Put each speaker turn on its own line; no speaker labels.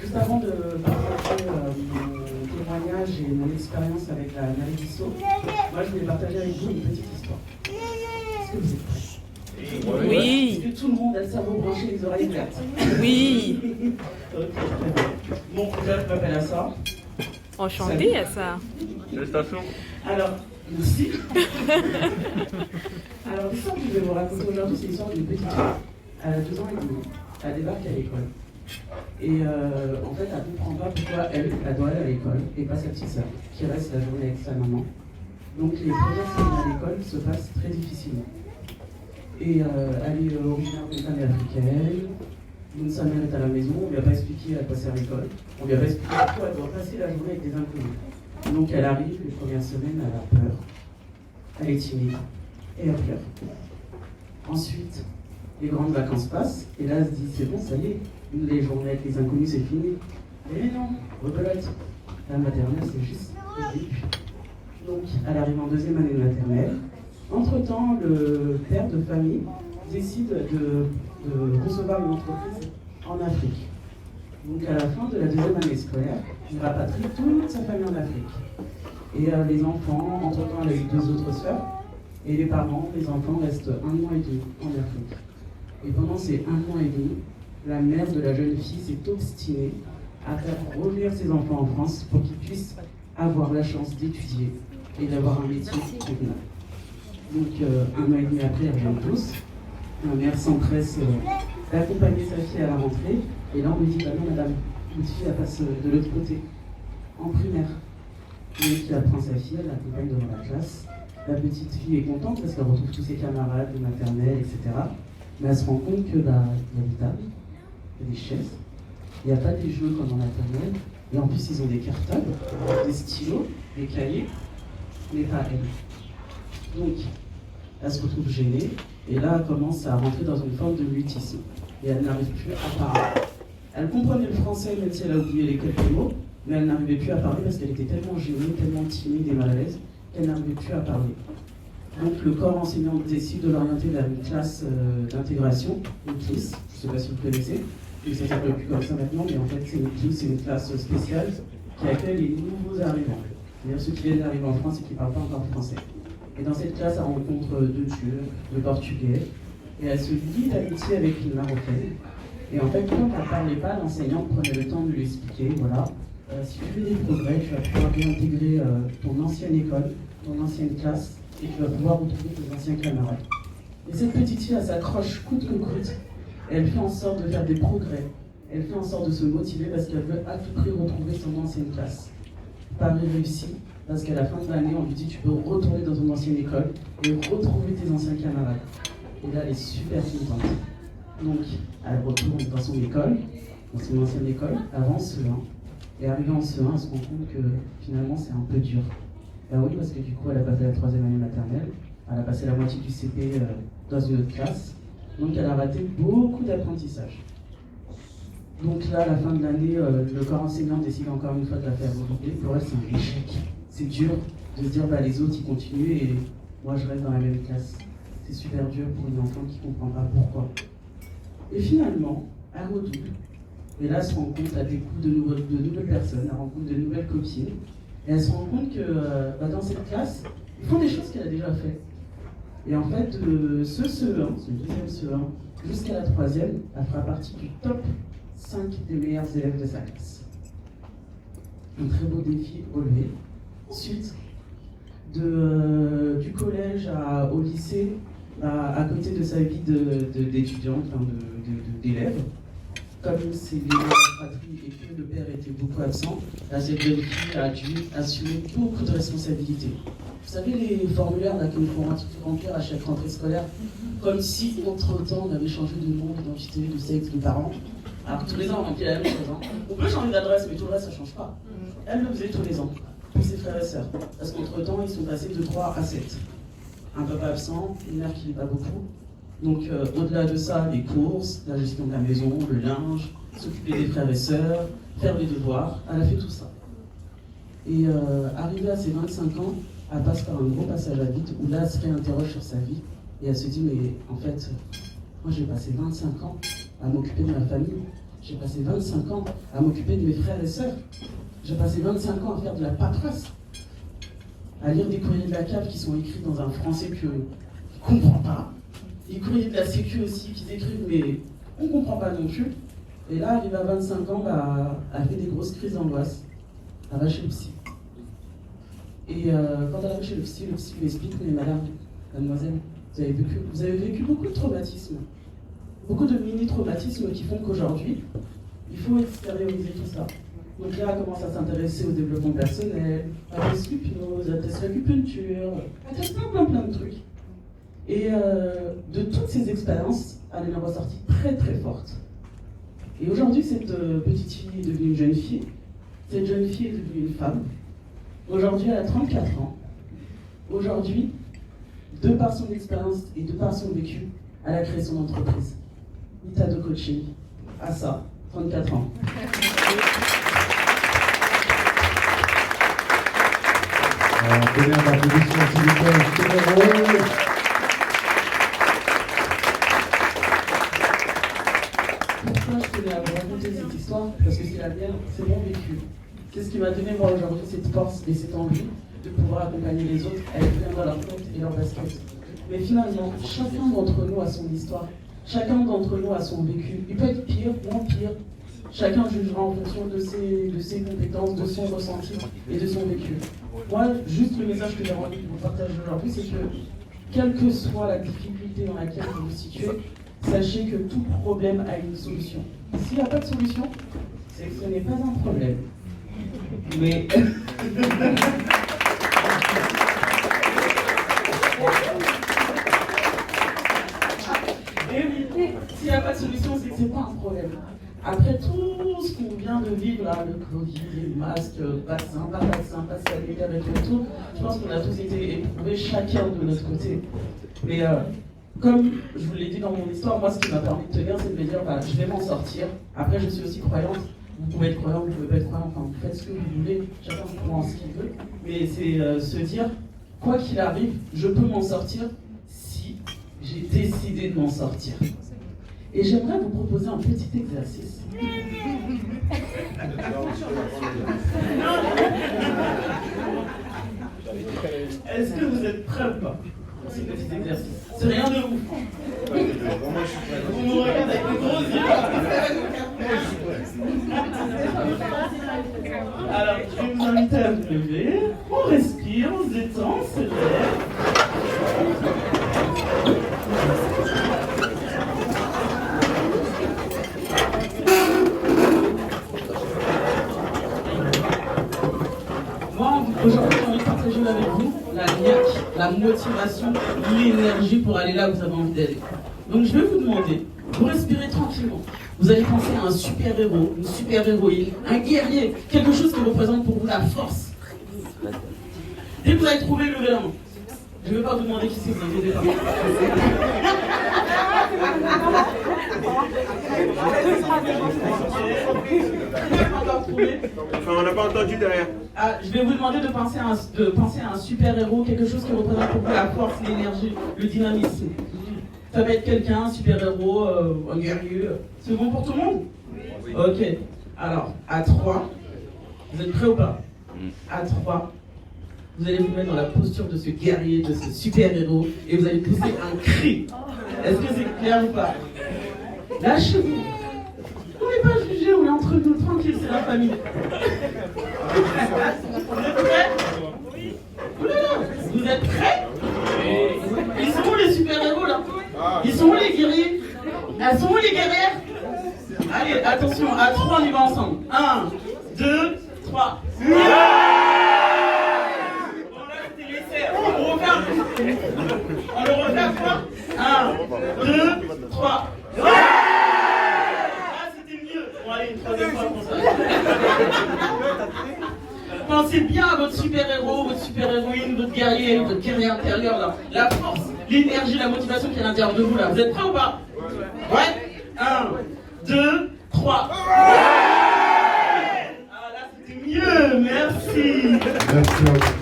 Juste avant de partager mon témoignage et mon expérience avec la mairie d'Issau, moi je voulais partager avec vous une petite histoire. Est-ce que vous êtes prêts?
Oui.
Est-ce que tout le monde a le cerveau branché, les oreilles ouvertes?
Oui.
Ok, très bien. Bon, je m'appelle Assa.
Enchantée à ça.
Félicitations.
Alors, merci. Alors, l'histoire que je vais vous raconter aujourd'hui, c'est l'histoire d'une petite fille. Elle a 2 ans et demi. Elle débarque à l'école. Et en fait, elle ne comprend pas pourquoi elle doit aller à l'école et pas sa petite sœur, qui reste la journée avec sa maman. Donc, les premières semaines à l'école se passent très difficilement. Et elle est originaire d'une famille africaine. Donc, sa mère est à la maison. On ne lui a pas expliqué à quoi sert l'école. On lui a pas expliqué pourquoi elle doit passer la journée avec des inconnus. Donc, elle arrive, les premières semaines, elle a peur. Elle est timide. Et elle pleure. Ensuite, les grandes vacances passent. Et là, elle se dit, c'est bon, ça y est. Les journées avec les inconnus, c'est fini. Et non, rebelote. La maternelle, c'est juste le début. Donc, elle arrive en 2e année de maternelle. Entre-temps, le père de famille décide de recevoir une entreprise en Afrique. Donc, à la fin de la 2e année scolaire, il rapatrie toute sa famille en Afrique. Et les enfants, entre-temps, elle a eu 2 autres sœurs. Et les parents, les enfants restent 1 mois et demi en Afrique. Et pendant ces 1 mois et demi, la mère de la jeune fille s'est obstinée à faire revenir ses enfants en France pour qu'ils puissent avoir la chance d'étudier et d'avoir un métier convenable. Donc, 1 mois et demi après, ils reviennent tous. La mère s'empresse d'accompagner sa fille à la rentrée. Et là, on lui dit, bah non, madame, votre fille, elle passe de l'autre côté, en primaire. Donc, il apprend sa fille, elle l'accompagne devant la classe. La petite fille est contente parce qu'elle retrouve tous ses camarades de maternelle, etc. Mais elle se rend compte que, bah, il y a des tables, il y a des chaises, il n'y a pas des jeux comme en maternelle. Et en plus, ils ont des cartables, des stylos, des cahiers, mais pas elle. Donc, elle se retrouve gênée, et là, elle commence à rentrer dans une forme de mutisme. Et elle n'arrive plus à parler. Elle comprenait le français, même si elle a oublié les quelques mots, mais elle n'arrivait plus à parler parce qu'elle était tellement gênée, tellement timide et mal à l'aise, qu'elle n'arrivait plus à parler. Donc, le corps enseignant décide de l'orienter vers une classe d'intégration, une CLIS, je ne sais pas si vous connaissez, et ça ne s'appelle plus comme ça maintenant, mais en fait, c'est une CLIS, c'est une classe spéciale qui accueille les nouveaux arrivants. C'est-à-dire ceux qui viennent d'arriver en France et qui ne parlent pas encore français. Et dans cette classe, elle rencontre 2 Turcs, 2 Portugais, et elle se lie d'amitié avec une Marocaine. Et en fait, quand elle ne parlait pas, l'enseignante prenait le temps de lui expliquer, voilà, si tu fais des progrès, tu vas pouvoir réintégrer ton ancienne école, ton ancienne classe, et tu vas pouvoir retrouver tes anciens camarades. Et cette petite fille, elle s'accroche coûte que coûte, et elle fait en sorte de faire des progrès. Elle fait en sorte de se motiver parce qu'elle veut à tout prix retrouver son ancienne classe. Paris réussit, parce qu'à la fin de l'année, on lui dit tu peux retourner dans ton ancienne école et retrouver tes anciens camarades. Et là, elle est super contente. Donc, elle retourne dans son école, dans son ancienne école, avant CE1. Et arrivée en CE1, elle se rend compte que finalement, c'est un peu dur. Ben oui, parce que du coup, elle a passé la 3e année maternelle, elle a passé la moitié du CP dans une autre classe, donc elle a raté beaucoup d'apprentissage. Donc là, à la fin de l'année, le corps enseignant décide encore une fois de la faire redoubler. Pour elle, c'est un échec. C'est dur de se dire, bah, les autres, ils continuent et moi, je reste dans la même classe. C'est super dur pour une enfant qui ne comprend pas pourquoi. Et finalement, elle redouble. Et là, elle se rend compte, elle découvre de nouvelles personnes, elle rencontre de nouvelles copines. Et elle se rend compte que dans cette classe, ils font des choses qu'elle a déjà faites. Et en fait, ce CE1, ce 2e CE1, jusqu'à la 3e, elle fera partie du top 5 des meilleurs élèves de sa classe. Un très beau défi relevé. Ensuite, du collège au lycée, à côté de sa vie d'étudiante, d'élève, comme c'est les fratrie et que le père était beaucoup absent, cette jeune fille a dû assumer beaucoup de responsabilités. Vous savez les formulaires que nous faut remplir à chaque rentrée scolaire, comme si entre-temps on avait changé de nom, d'identité, de sexe, de parents. Alors tous les ans on remplit la même chose. On peut changer d'adresse, mais tout le reste ça ne change pas. Elle le faisait tous les ans, pour ses frères et sœurs. Parce qu'entre-temps ils sont passés de 3 à 7. Un papa absent, une mère qui n'est pas beaucoup. Donc au-delà de ça, les courses, la gestion de la maison, le linge, s'occuper des frères et sœurs, faire les devoirs, elle a fait tout ça. Et arrivée à ses 25 ans, elle passe par un gros passage à vide où là elle se réinterroge sur sa vie et elle se dit mais en fait, moi j'ai passé 25 ans à m'occuper de ma famille J'ai passé 25 ans à m'occuper de mes frères et sœurs. J'ai passé 25 ans à faire de la paperasse, à lire des courriers de la CAF qui sont écrits dans un français que je ne comprends pas. Des courriers de la Sécu aussi qui écrivent, mais on ne comprend pas non plus. Et là, arrivé à 25 ans, elle fait des grosses crises d'angoisse. Elle va chez le psy. Et quand elle arrive chez le psy lui explique, mais madame, mademoiselle, vous avez vécu beaucoup de traumatismes. Beaucoup de mini-traumatismes qui font qu'aujourd'hui, il faut extérioriser tout ça. Donc là, elle commence à s'intéresser au développement personnel, à la l'hypnose, à tester l'acupuncture, à tester plein de trucs. Et de toutes ces expériences, elle en est ressortie très très forte. Et aujourd'hui, cette petite fille est devenue une jeune fille. Cette jeune fille est devenue une femme. Aujourd'hui, elle a 34 ans. Aujourd'hui, de par son expérience et de par son vécu, elle a créé son entreprise. Mitado Coaching. À ça, 34 ans.
Donnez un applaudissement, s'il vous plaît.
Pourquoi je tenais à vous raconter cette histoire? Parce que c'est la mienne, c'est mon vécu. C'est ce qui m'a donné moi aujourd'hui cette force et cette envie de pouvoir accompagner les autres à être bien dans leur tête et leur basket. Mais finalement, chacun d'entre nous a son histoire. Chacun d'entre nous a son vécu. Il peut être pire, moins pire. Chacun jugera en fonction de ses compétences, de son ressenti et de son vécu. Moi, juste le message que j'ai envie de vous partager aujourd'hui, c'est que quelle que soit la difficulté dans laquelle vous vous situez, sachez que tout problème a une solution. S'il n'y a pas de solution, c'est que ce n'est pas un problème. Mais... Et oui, s'il n'y a pas de solution, c'est que ce n'est pas un problème. Après tout ce qu'on vient de vivre, là, le Covid, les masques, vaccin, pas sanitaire et tout, je pense qu'on a tous été éprouvés chacun de notre côté. Mais comme je vous l'ai dit dans mon histoire, moi ce qui m'a permis de tenir, c'est de me dire, je vais m'en sortir. Après, je suis aussi croyante. Vous pouvez être croyant, vous pouvez pas être croyant, enfin, vous faites ce que vous voulez, chacun croit en ce qu'il veut. Mais c'est se dire, quoi qu'il arrive, je peux m'en sortir si j'ai décidé de m'en sortir. Et j'aimerais vous proposer un petit exercice. Est-ce que vous êtes prêts ou pas pour ce petit exercice? C'est rien de ouf. Vous me regardez avec des gros yeux. Alors, je vais vous inviter à vous lever. On respire, on se détend, on se lève. Aujourd'hui, j'ai envie de partager avec vous la niaque, la motivation, l'énergie pour aller là où vous avez envie d'aller. Donc, je vais vous demander, vous respirez tranquillement. Vous allez penser à un super-héros, une super-héroïne, un guerrier, quelque chose qui représente pour vous la force. Dès que vous allez trouver, levez la main. Je ne vais pas vous demander qui c'est, vous inquiétez pas.
Enfin, on n'a pas entendu derrière.
Ah, je vais vous demander de penser à un super-héros, quelque chose qui représente pour vous la force, l'énergie, le dynamisme. Ça va être quelqu'un, un super-héros, un guerrier. C'est bon pour tout le monde? Oui. Ok. Alors, à 3, vous êtes prêts ou pas? À 3, vous allez vous mettre dans la posture de ce guerrier, de ce super-héros, et vous allez pousser un cri. Est-ce que c'est clair ou pas? Lâchez-vous. On n'est pas jugés, on est entre nous, tranquille, c'est la famille. Vous êtes prêts? Oui. Vous êtes prêts? Ils sont où les super-héros là? Ils sont où les guerriers? Elles sont où les guerrières? Allez, attention, à 3 on y va ensemble. 1, 2, 3. Bon là c'était l'essai. On le refait à quoi? 1, 2, 3. Ah c'était mieux. Bon allez, une troisième fois pour ça. Pensez bien à votre super-héros, votre super-héroïne, votre guerrier intérieur là. La force, l'énergie, la motivation qui est à l'intérieur de vous là. Vous êtes prêts ou pas? Ouais. 1, 2, 3. Ah là c'était mieux, merci.
Merci à vous.